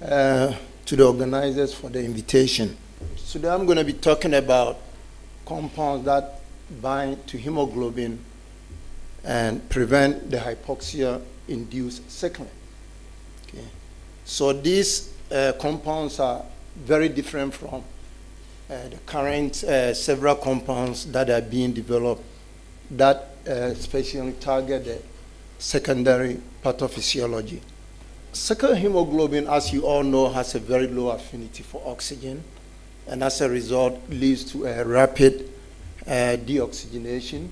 to the organizers for the invitation. Today I'm going to be talking about compounds that bind to hemoglobin and prevent the hypoxia-induced sickling. Okay. So these compounds are very different from the current several compounds that are being developed that especially target the secondary pathophysiology. Sickle hemoglobin, as you all know, has a very low affinity for oxygen, and as a result leads to a rapid deoxygenation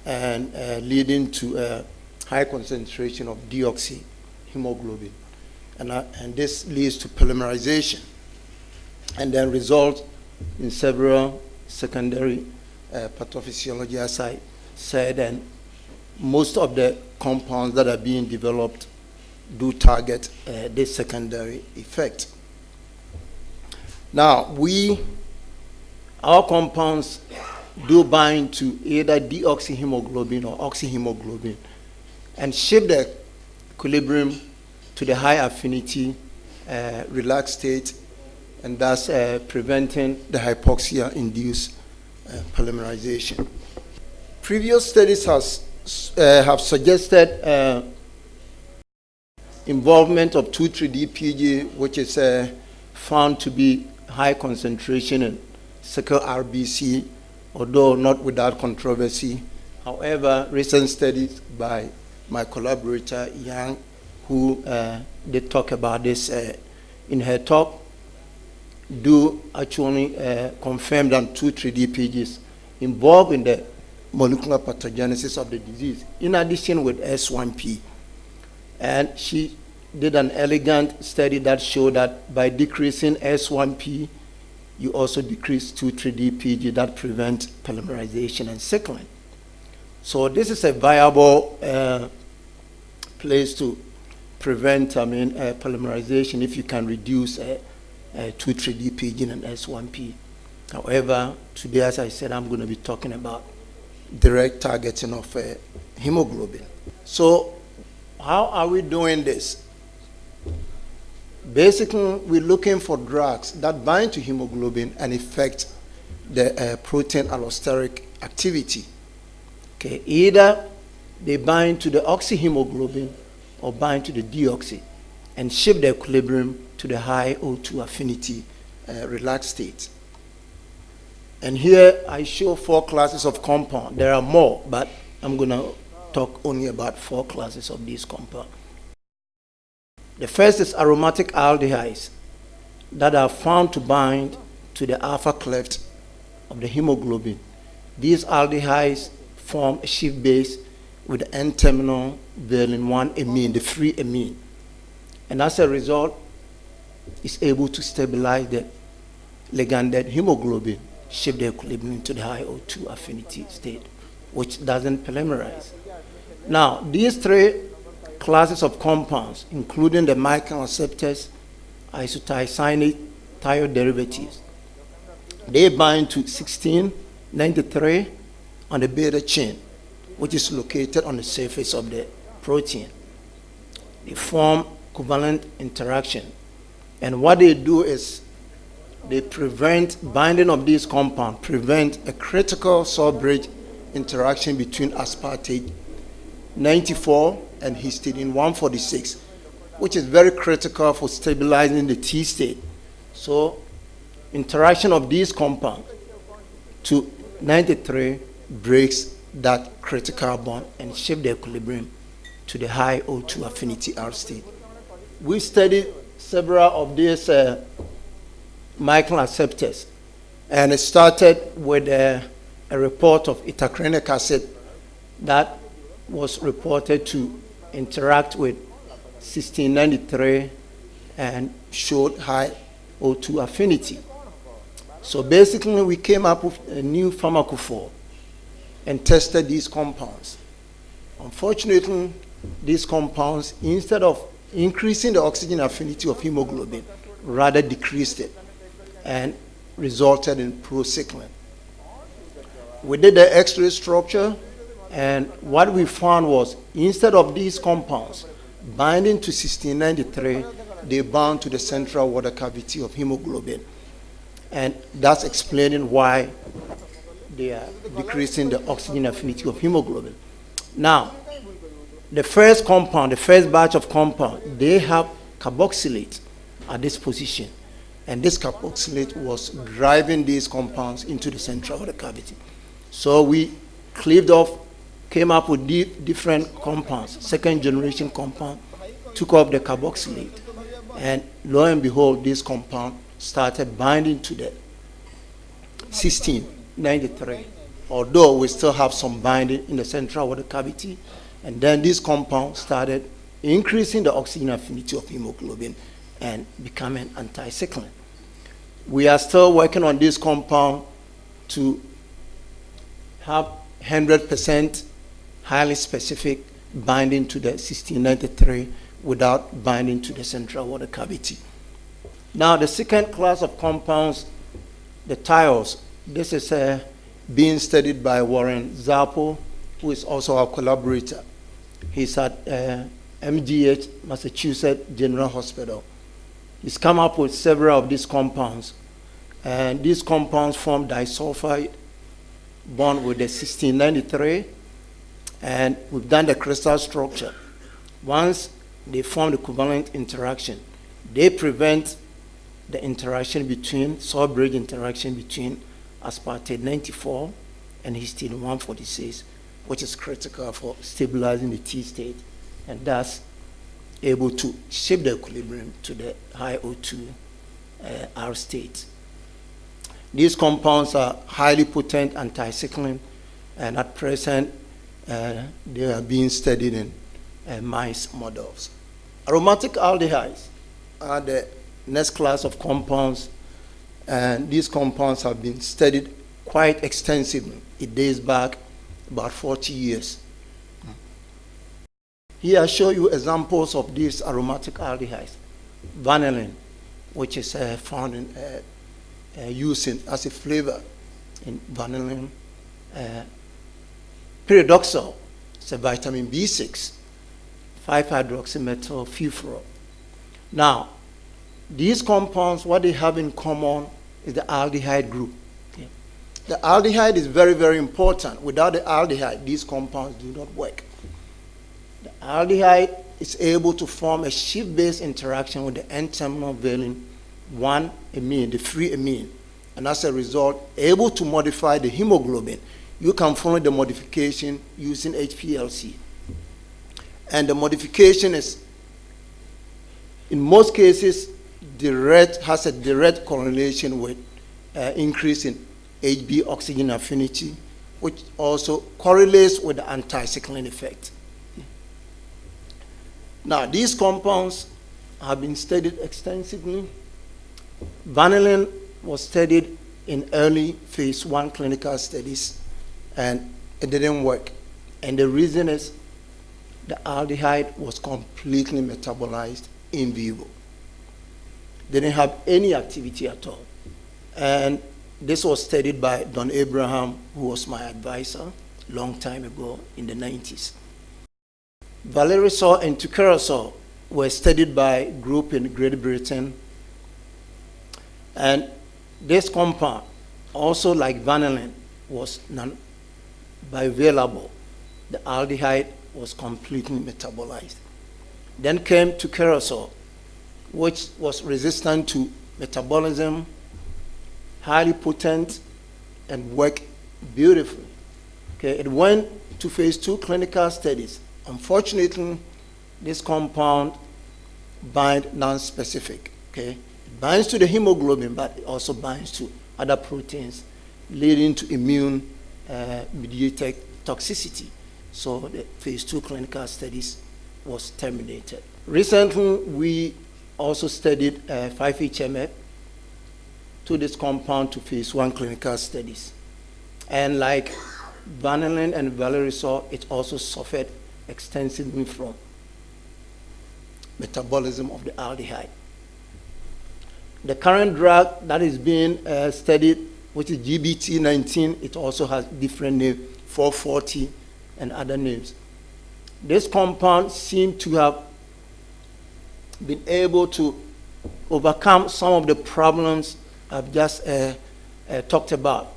and leading to a high concentration of deoxyhemoglobin. And this leads to polymerization and then results in several secondary pathophysiology, as I said, and most of the compounds that are being developed do target this secondary effect. Now, our compounds do bind to either deoxyhemoglobin or oxyhemoglobin and shift the equilibrium to the high affinity relaxed state, and thus preventing the hypoxia-induced polymerization. Previous studies have suggested involvement of 2,3-DPG, which is found to be high concentration in sickle RBC, although not without controversy. However, recent studies by my collaborator, Yang, who did talk about this in her talk, do actually confirm that 2,3-DPGs involved in the molecular pathogenesis of the disease, in addition with S1P. And she did an elegant study that showed that by decreasing S1P, you also decrease 2,3-DPG that prevent polymerization and sickling. So this is a viable place to prevent polymerization if you can reduce 2,3-DPG and S1P. However, today, as I said, I'm going to be talking about direct targeting of hemoglobin. So how are we doing this? Basically, we're looking for drugs that bind to hemoglobin and affect the protein allosteric activity. Okay, either they bind to the oxyhemoglobin or bind to the deoxy and shift the equilibrium to the high O2 affinity relaxed state. And here I show 4 classes of compound. There are more, but I'm going to talk only about 4 classes of these compounds. The first is aromatic aldehydes that are found to bind to the alpha cleft of the hemoglobin. These aldehydes form a shift base with the N-terminal valine 1 amine, the free amine. And as a result, it's able to stabilize the liganded hemoglobin, shift the equilibrium to the high O2 affinity state, which doesn't polymerize. Now, these 3 classes of compounds, including the Michael acceptors, isothiocyanate thioderivatives, they bind to 1693 on the beta chain, which is located on the surface of the protein. They form covalent interaction. And what they do is they prevent binding of these compounds, prevent a critical salt bridge interaction between aspartate 94 and histidine 146, which is very critical for stabilizing the T state. So interaction of these compounds to 93 breaks that critical bond and shift the equilibrium to the high O2 affinity R state. We studied several of these Michael acceptors, and it started with a report of itacranic acid that was reported to interact with 1693 and showed high O2 affinity. So basically, we came up with a new pharmacophore and tested these compounds. Unfortunately, these compounds, instead of increasing the oxygen affinity of hemoglobin, rather decreased it and resulted in pro-sickling. We did the X-ray structure, and what we found was, instead of these compounds binding to 1693 they bound to the central water cavity of hemoglobin. And that's explaining why they are decreasing the oxygen affinity of hemoglobin. Now, the first batch of compound, they have carboxylate at this position. And this carboxylate was driving these compounds into the central water cavity. So we cleaved off, came up with different compounds, second generation compound, took off the carboxylate. And lo and behold, this compound started binding to the 1693. Although we still have some binding in the central water cavity, and then this compound started increasing the oxygen affinity of hemoglobin and becoming anti-cycling. We are still working on this compound to have 100% highly specific binding to the 1693 without binding to the central water cavity. Now, the second class of compounds, the thiols, this is being studied by Warren Safo, who is also our collaborator. He's at MGH, Massachusetts General Hospital. He's come up with several of these compounds, and these compounds form disulfide bond with the 1693, and we've done the crystal structure. Once they form the covalent interaction, they prevent the interaction between, salt-bridge interaction between aspartate 94 and histidine 146, which is critical for stabilizing the T state, and thus able to shift the equilibrium to the high O2 R state. These compounds are highly potent anti-cycling, and at present they are being studied in mice models. Aromatic aldehydes are the next class of compounds, and these compounds have been studied quite extensively. It dates back about 40 years. Here I show you examples of these aromatic aldehydes. Vanillin, which is found in using as a flavor in vanillin. Pyridoxal, it's a vitamin B6, 5-hydroxymethyl furfural. Now, these compounds, what they have in common is the aldehyde group. Okay. The aldehyde is very, very important. Without the aldehyde, these compounds do not work. The aldehyde is able to form a shift-based interaction with the N-terminal valine 1 amine, the free amine, and as a result, able to modify the hemoglobin. You can follow the modification using HPLC. And the modification is, in most cases, has a direct correlation with increase in HB oxygen affinity, which also correlates with the anti-cycling effect. Now, these compounds have been studied extensively. Vanillin was studied in early phase 1 clinical studies, and it didn't work. And the reason is the aldehyde was completely metabolized in vivo. They didn't have any activity at all. And this was studied by Don Abraham, who was my advisor a long time ago in the 90s. Valerisol and tucurosol were studied by a group in Great Britain. And this compound, also like vanillin, was non-bioavailable. The aldehyde was completely metabolized. Then came tucurosol, which was resistant to metabolism, highly potent, and worked beautifully. Okay, it went to phase 2 clinical studies. Unfortunately, this compound binds non-specific. Okay, it binds to the hemoglobin, but it also binds to other proteins, leading to immune-mediated toxicity. So the phase 2 clinical studies was terminated. Recently, we also studied 5-HMF to this compound to phase 1 clinical studies. And like vanillin and valerisol, it also suffered extensively from metabolism of the aldehyde. The current drug that is being studied, which is GBT19, it also has different names, 440 and other names. This compound seemed to have been able to overcome some of the problems I've just talked about.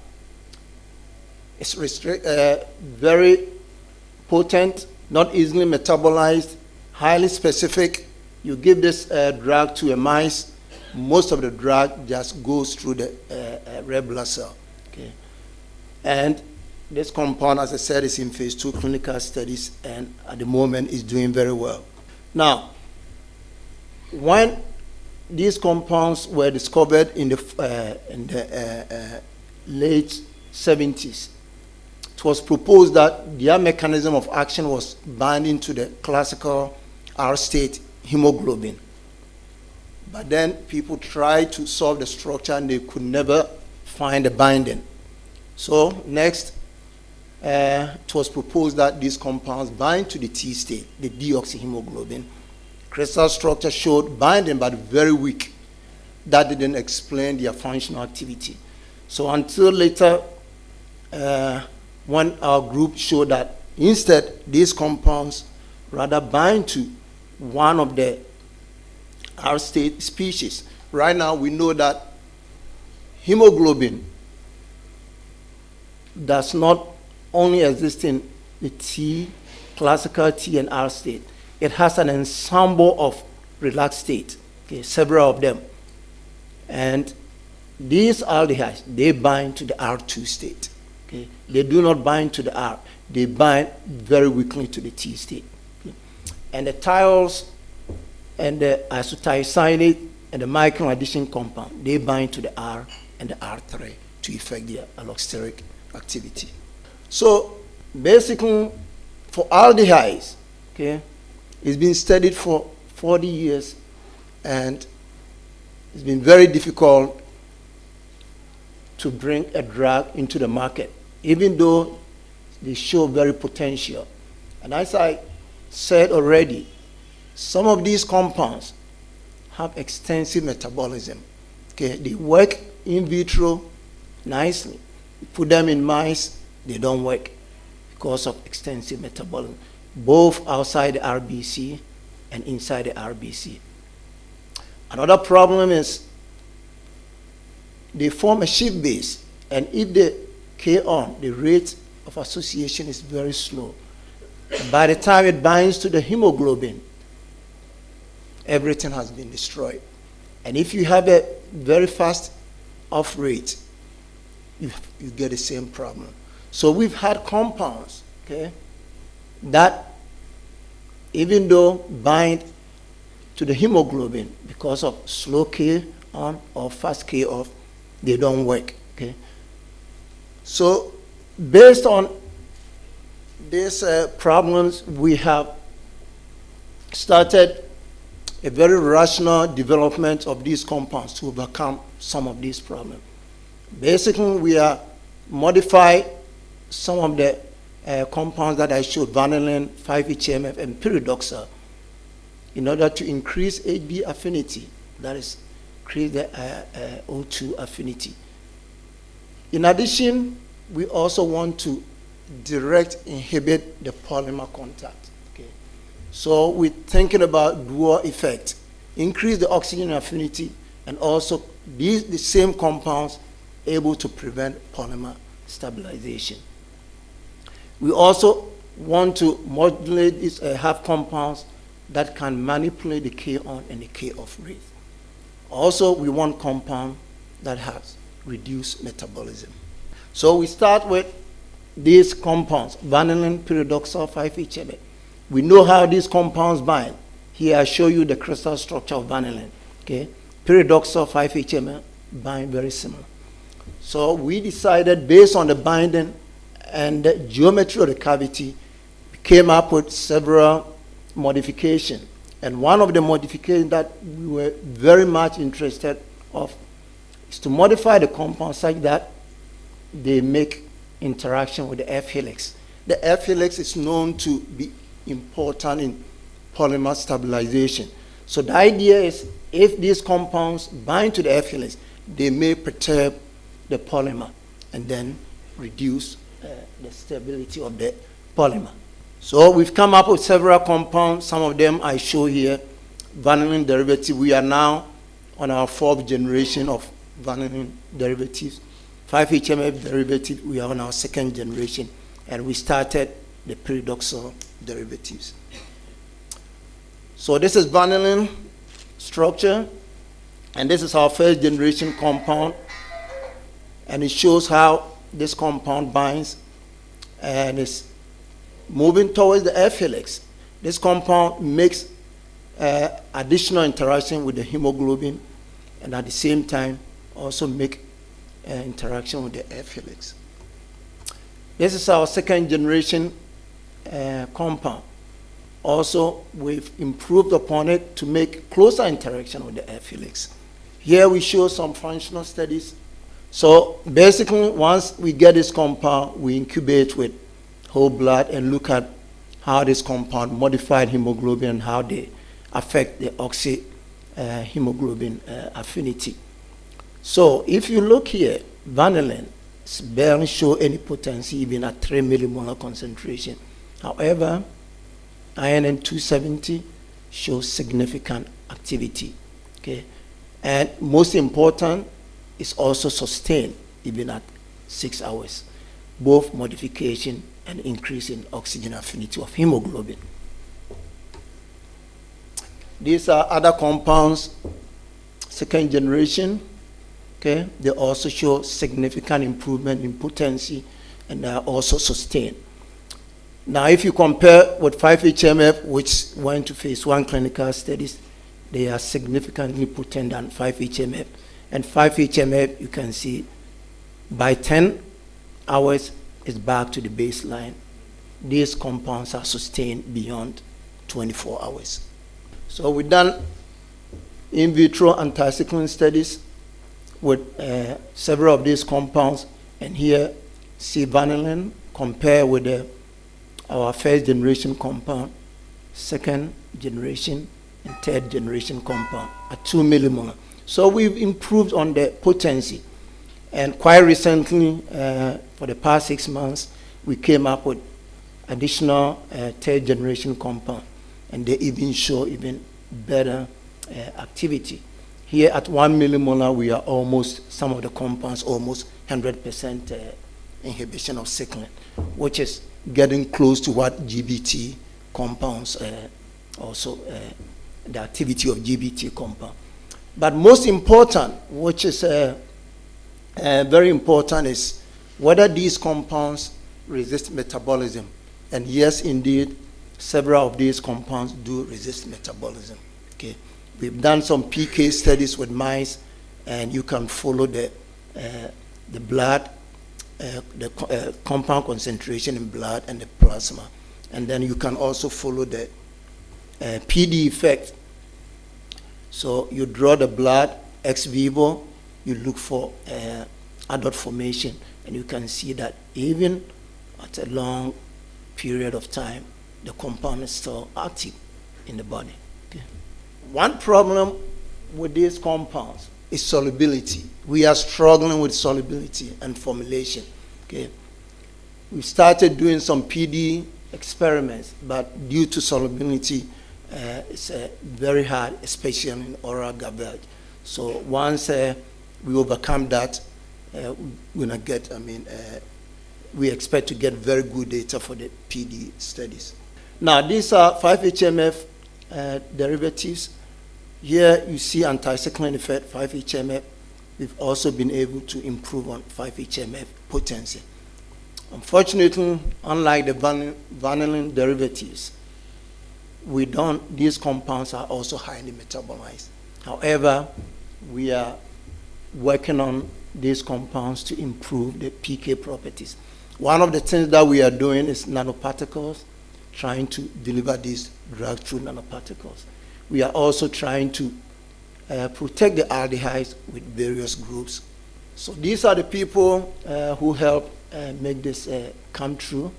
It's very potent, not easily metabolized, highly specific. You give this drug to a mice, most of the drug just goes through the red blood cell. Okay? And this compound, as I said, is in phase 2 clinical studies, and at the moment is doing very well. Now, when these compounds were discovered in the late 70s, it was proposed that their mechanism of action was binding to the classical R state hemoglobin. But then people tried to solve the structure and they could never find the binding. So next, it was proposed that these compounds bind to the T state, the deoxyhemoglobin. Crystal structure showed binding, but very weak. That didn't explain their functional activity. So until later, when our group showed that instead these compounds rather bind to one of the R state species. Right now we know that hemoglobin does not only exist in the T, classical T and R state. It has an ensemble of relaxed states, okay, several of them. And these aldehydes, they bind to the R2 state. Okay? They do not bind to the R. They bind very weakly to the T state. Okay? And the thiols and the isothiocyanate and the micron addition compound, they bind to the R and the R3 to effect their allosteric activity. So basically, for aldehydes, okay, it's been studied for 40 years, and it's been very difficult to bring a drug into the market, even though they show very potential. And as I said already, some of these compounds have extensive metabolism. Okay, they work in vitro nicely. You put them in mice, they don't work because of extensive metabolism, both outside the RBC and inside the RBC. Another problem is they form a shift base, and if they K-on, the rate of association is very slow. By the time it binds to the hemoglobin, everything has been destroyed. And if you have a very fast off rate, you get the same problem. So we've had compounds, okay, that even though bind to the hemoglobin because of slow K on or fast K off, they don't work. Okay. So based on these problems, we have started a very rational development of these compounds to overcome some of these problems. Basically, we are modify some of the compounds that I showed, vanillin, 5-HMF, and pyridoxal, in order to increase HB affinity, that is, increase the O2 affinity. In addition, we also want to direct inhibit the polymer contact. Okay? So we're thinking about dual effect, increase the oxygen affinity, and also the same compounds able to prevent polymer stabilization. We also want to modulate these have compounds that can manipulate the K-on and the K-off rate. Also, we want compound that has reduced metabolism. So we start with these compounds, vanillin, pyridoxal, 5-HMF. We know how these compounds bind. Here I show you the crystal structure of vanillin. Okay? Pyridoxal, 5-HMF bind very similar. So we decided, based on the binding and the geometry of the cavity, we came up with several modifications. And one of the modifications that we were very much interested of is to modify the compound such that they make interaction with the F helix. The F helix is known to be important in polymer stabilization. So the idea is, if these compounds bind to the F helix, they may perturb the polymer and then reduce the stability of the polymer. So we've come up with several compounds. Some of them I show here. vanillin derivative. We are now on our 4th generation of vanillin derivatives. 5-HMF derivative, we are on our 2nd generation, and we started the pyridoxal derivatives. So this is vanillin structure, and this is our 1st generation compound, and it shows how this compound binds and is moving towards the F helix. This compound makes additional interaction with the hemoglobin, and at the same time also make interaction with the F helix. This is our 2nd generation compound. Also, we've improved upon it to make closer interaction with the F helix. Here we show some functional studies. So basically, once we get this compound, we incubate with whole blood and look at how this compound modified hemoglobin and how they affect the oxyhemoglobin affinity. So if you look here, vanillin barely show any potency even at 3 millimolar concentration. However, iron 270 shows significant activity. Okay, and most important, is also sustained even at 6 hours, both modification and increase in oxygen affinity of hemoglobin. These are other compounds, 2nd generation. Okay, they also show significant improvement in potency, and they are also sustained. Now, if you compare with 5-HMF, which went to phase 1 clinical studies, they are significantly potent than 5-HMF. And 5-HMF, you can see, by 10 hours, is back to the baseline. These compounds are sustained beyond 24 hours. So we've done in vitro anticycline studies with several of these compounds, and here see vanillin compare with our 1st generation compound, 2nd generation, and 3rd generation compound at 2 millimolar. So we've improved on the potency, and quite recently, for the past 6 months, we came up with additional 3rd generation compound, and they even show even better activity. Here at 1 millimolar, we are almost, some of the compounds, almost 100% inhibition of sickling, which is getting close to what GBT compounds, also the activity of GBT compound. But most important, which is very important, is whether these compounds resist metabolism. And yes, indeed, several of these compounds do resist metabolism. Okay. We've done some PK studies with mice, and you can follow the blood, the compound concentration in blood and the plasma. And then you can also follow the PD effect. So you draw the blood ex vivo, you look for adult formation, and you can see that even at a long period of time, the compound is still active in the body. Okay. One problem with these compounds is solubility. We are struggling with solubility and formulation. Okay. We started doing some PD experiments, but due to solubility, it's very hard, especially in oral garbage. So once we overcome that, we're gonna get, we expect to get very good data for the PD studies. Now, these are 5-HMF derivatives. Here you see anticycline effect, 5-HMF. We've also been able to improve on 5-HMF potency. Unfortunately, unlike the vanillin derivatives, these compounds are also highly metabolized. However, we are working on these compounds to improve the PK properties. One of the things that we are doing is nanoparticles, trying to deliver these drugs through nanoparticles. We are also trying to protect the aldehydes with various groups. So these are the people who helped make this come true.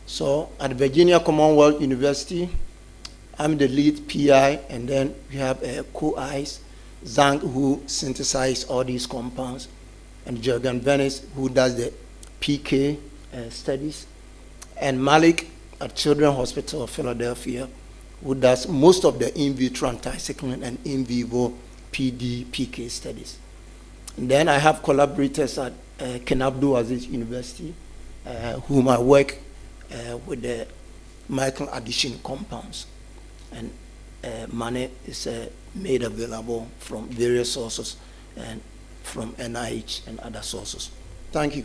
So at Virginia Commonwealth University, I'm the lead PI, and then we have co-I's, Zhang, who synthesized all these compounds, and Jürgen Venice, who does the PK studies, and Malik at Children's Hospital of Philadelphia, who does most of the in vitro anti-sickling and in vivo PD/PK studies. And then I have collaborators at Ken Abdul Aziz University, whom I work with the Michael addition compounds. And money is made available from various sources and from NIH and other sources. Thank you.